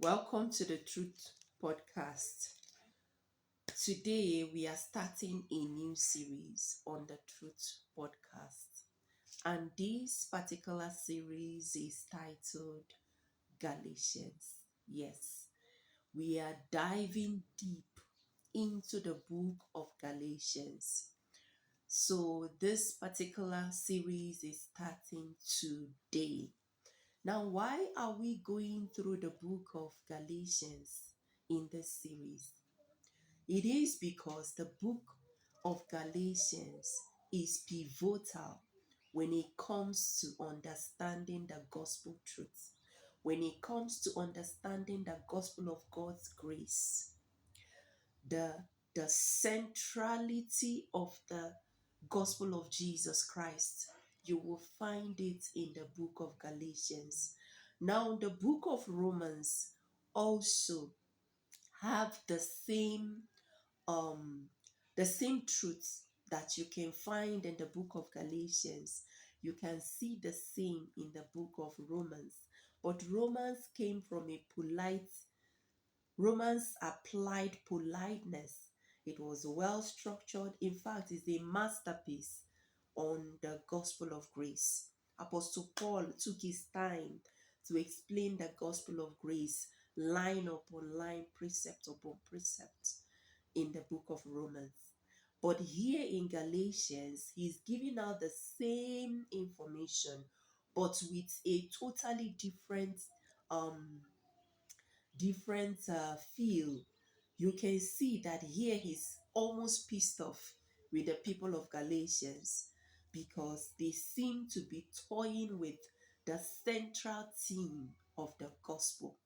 Welcome to the Truth Podcast. Today we are starting a new series on the Truth Podcast, and this particular series is titled Galatians. Yes, we are diving deep into the book of Galatians. So, this particular series is starting today. Now, why are we going through the book of Galatians in this series? It is because the book of Galatians is pivotal when it comes to understanding the gospel truth, when it comes to understanding the gospel of God's grace, the, the centrality of the gospel of Jesus Christ. You will find it in the book of Galatians. Now, the book of Romans also have um the same truths that you can find in the book of Galatians. You can see the same in the book of Romans. But Romans applied politeness. It was well structured. In fact, it's a masterpiece on the gospel of grace. Apostle Paul took his time to explain the gospel of grace, line upon line, precept upon precept, in the book of Romans. But here in Galatians, he's giving out the same information, but with a totally um, different feel. You can see that here he's almost pissed off with the people of Galatians because they seem to be toying with the central theme of the gospel.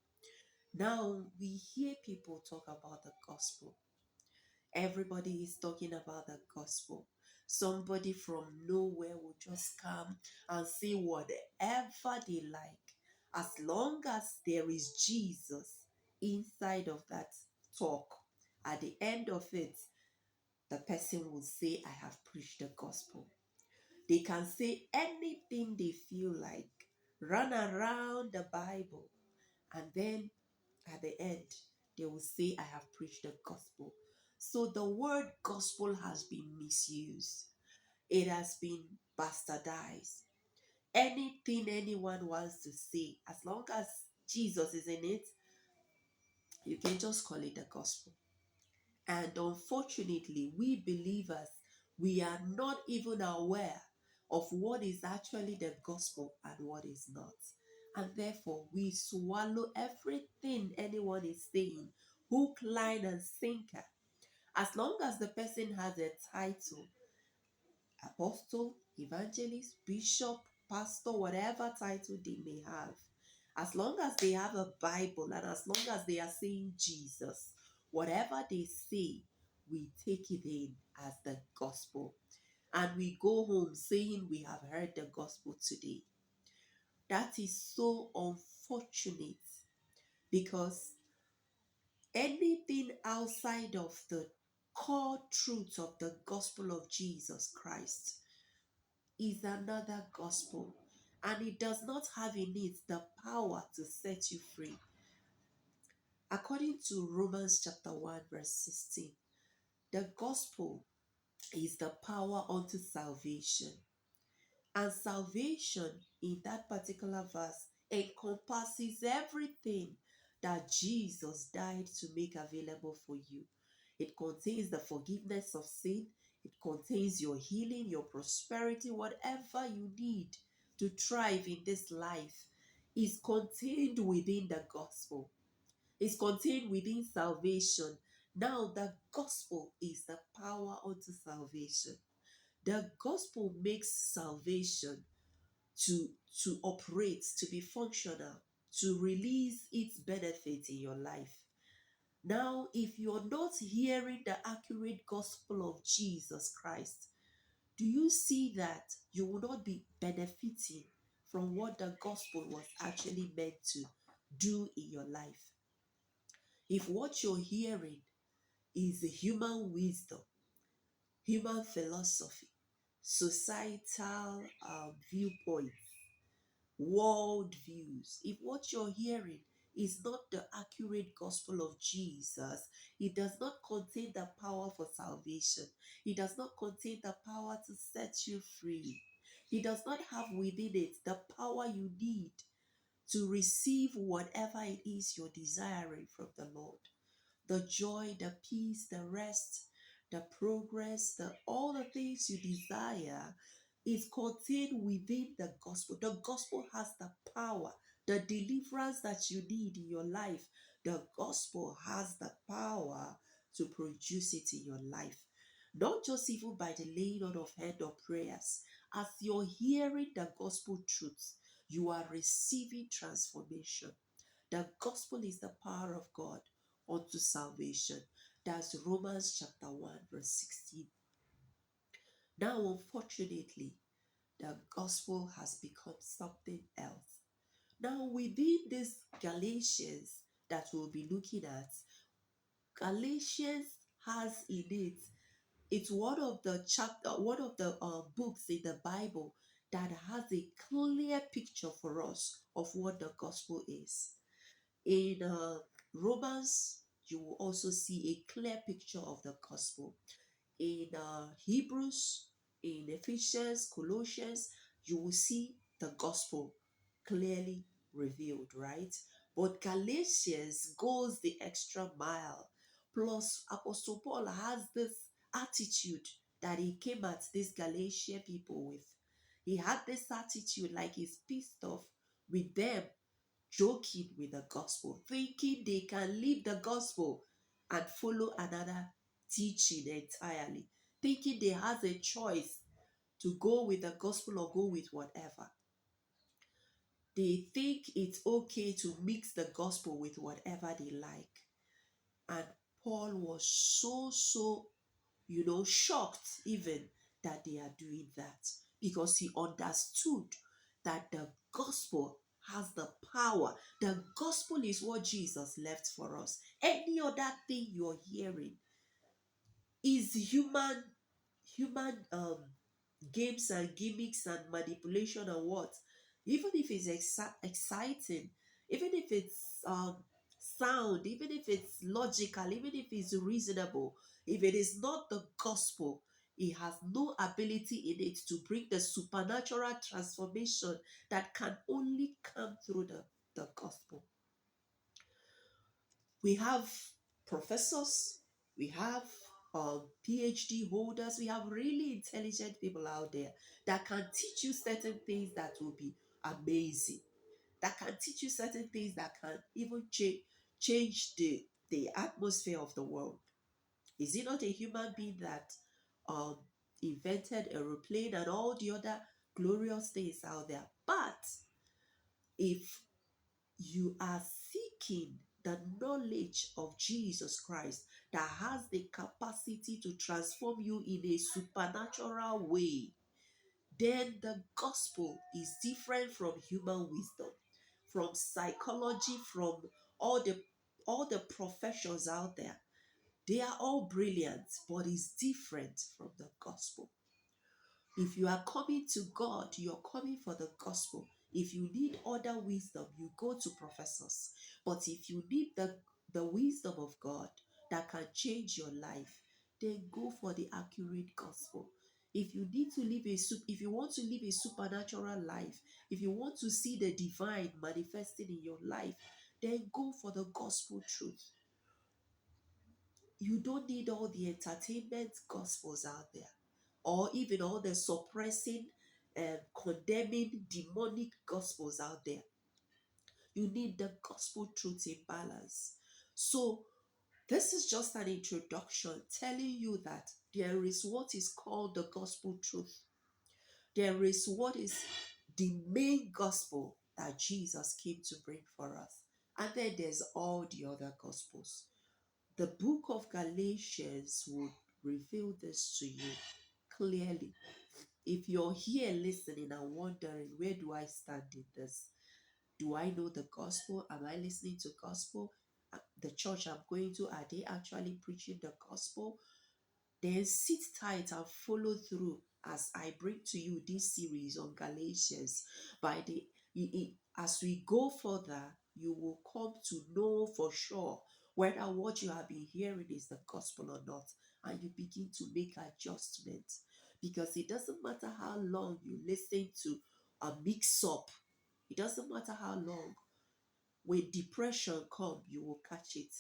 Now we hear people talk about the gospel. Everybody is talking about the gospel. Somebody from nowhere will just come and say whatever they like, as long as there is Jesus inside of that talk. At the end of it, the person will say, I have preached the gospel. They can say anything they feel like, run around the Bible, and then at the end, they will say, I have preached the gospel. So the word gospel has been misused, it has been bastardized. Anything anyone wants to say, as long as Jesus is in it, you can just call it the gospel. And unfortunately, we believers, we are not even aware of what is actually the gospel and what is not. And therefore, we swallow everything anyone is saying, hook, line, and sinker. As long as the person has a title, apostle, evangelist, bishop, pastor, whatever title they may have, as long as they have a Bible and as long as they are saying Jesus, whatever they say, we take it in as the gospel. And we go home saying we have heard the gospel today. That is so unfortunate because anything outside of the core truth of the gospel of Jesus Christ is another gospel, and it does not have in it the power to set you free. According to Romans chapter 1 verse 16, the gospel is the power unto salvation. And salvation in that particular verse encompasses everything that Jesus died to make available for you. It contains the forgiveness of sin. It contains your healing, your prosperity, whatever you need to thrive in this life is contained within the gospel. It's contained within salvation. Now, the gospel is the power unto salvation. The gospel makes salvation to, to operate, to be functional, to release its benefit in your life. Now, if you're not hearing the accurate gospel of Jesus Christ, do you see that you will not be benefiting from what the gospel was actually meant to do in your life? If what you're hearing is human wisdom, human philosophy, societal viewpoints, world views, if what you're hearing is not the accurate gospel of Jesus. It does not contain the power for salvation. It does not contain the power to set you free. It does not have within it the power you need to receive whatever it is you're desiring from the Lord. The joy, the peace, the rest, the progress, the all the things you desire is contained within the gospel. The gospel has the power, the deliverance that you need in your life. The gospel has the power to produce it in your life. Not just even by the laying on of hand or prayers. As you're hearing the gospel truths, you are receiving transformation. The gospel is the power of God unto salvation. That's Romans chapter 1, verse 16. Now, unfortunately, the gospel has become something else. Now, within this Galatians that we'll be looking at, Galatians has in it, it's one of the books in the Bible that has a clear picture for us of what the gospel is. In Romans, you will also see a clear picture of the gospel. In Hebrews, in Ephesians, Colossians, you will see the gospel clearly revealed, right? But Galatians goes the extra mile. Plus, Apostle Paul has this attitude that he came at these Galatian people with. He had this attitude like he's pissed off with them, joking with the gospel, thinking they can leave the gospel and follow another teaching entirely, thinking they has a choice to go with the gospel or go with whatever. They think it's okay to mix the gospel with whatever they like. And Paul was shocked even that they are doing that, because he understood that the gospel has the power. The gospel is what Jesus left for us. Any other thing you're hearing is human games and gimmicks and manipulation and what. Even if it's exciting, even if it's sound, even if it's logical, even if it's reasonable, if it is not the gospel, it has no ability in it to bring the supernatural transformation that can only come through the gospel. We have professors, we have PhD holders, we have really intelligent people out there that can teach you certain things that will be amazing, that can teach you certain things that can even change the atmosphere of the world. Is it not a human being that um, invented a aeroplane and all the other glorious things out there? But if you are seeking the knowledge of Jesus Christ that has the capacity to transform you in a supernatural way, then the gospel is different from human wisdom, from psychology, from all the all the professions out there. They are all brilliant, but it's different from the gospel. If you are coming to God, you're coming for the gospel. If you need other wisdom, you go to professors. But if you need the wisdom of God that can change your life, then go for the accurate gospel. If you need to live if you want to live a supernatural life, if you want to see the divine manifesting in your life, then go for the gospel truth. You don't need all the entertainment gospels out there, or even all the suppressing and condemning demonic gospels out there. You need the gospel truth in balance. So this is just an introduction telling you that there is what is called the gospel truth. There is what is the main gospel that Jesus came to bring for us. And then there's all the other gospels. The book of Galatians would reveal this to you clearly. If you're here listening and wondering, where do I stand in this? Do I know the gospel? Am I listening to gospel? The church I'm going to, are they actually preaching the gospel? Then sit tight and follow through as I bring to you this series on Galatians. By the as we go further, you will come to know for sure whether what you have been hearing is the gospel or not. And you begin to make adjustments. Because it doesn't matter how long you listen to a mix up, it doesn't matter how long. When depression come, you will catch it.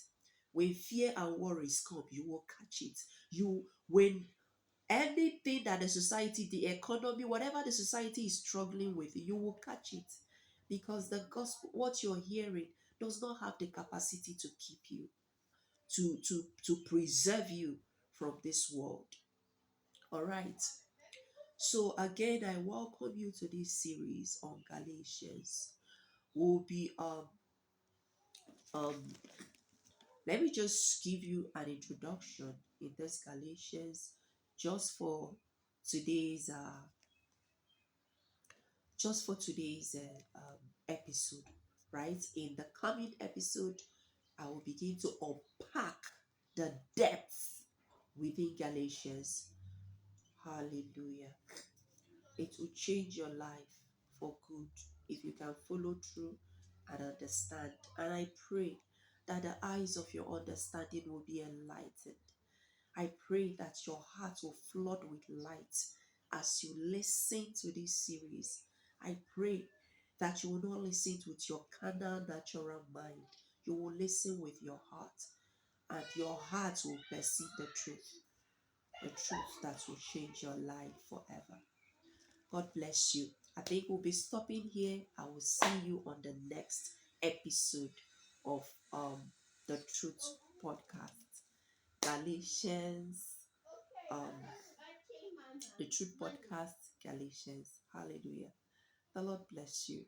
When fear and worries come, you will catch it. You when anything that the society, the economy, whatever the society is struggling with, you will catch it. Because the gospel, what you're hearing, does not have the capacity to keep you, to preserve you from this world. All right. So again, I welcome you to this series on Galatians. We'll be um let me just give you an introduction in this Galatians, just for today's episode, right? In the coming episode, I will begin to unpack the depth within Galatians. Hallelujah. It will change your life for good if you can follow through and understand. And I pray that the eyes of your understanding will be enlightened. I pray that your heart will flood with light as you listen to this series. I pray that you will not listen with your carnal, natural mind. You will listen with your heart, and your heart will perceive the truth that will change your life forever. God bless you. I think we'll be stopping here. I will see you on the next episode of the Truth Podcast. Galatians, um, the Truth Podcast, Galatians. Hallelujah. The Lord bless you.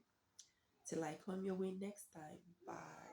Till I come your way next time. Bye.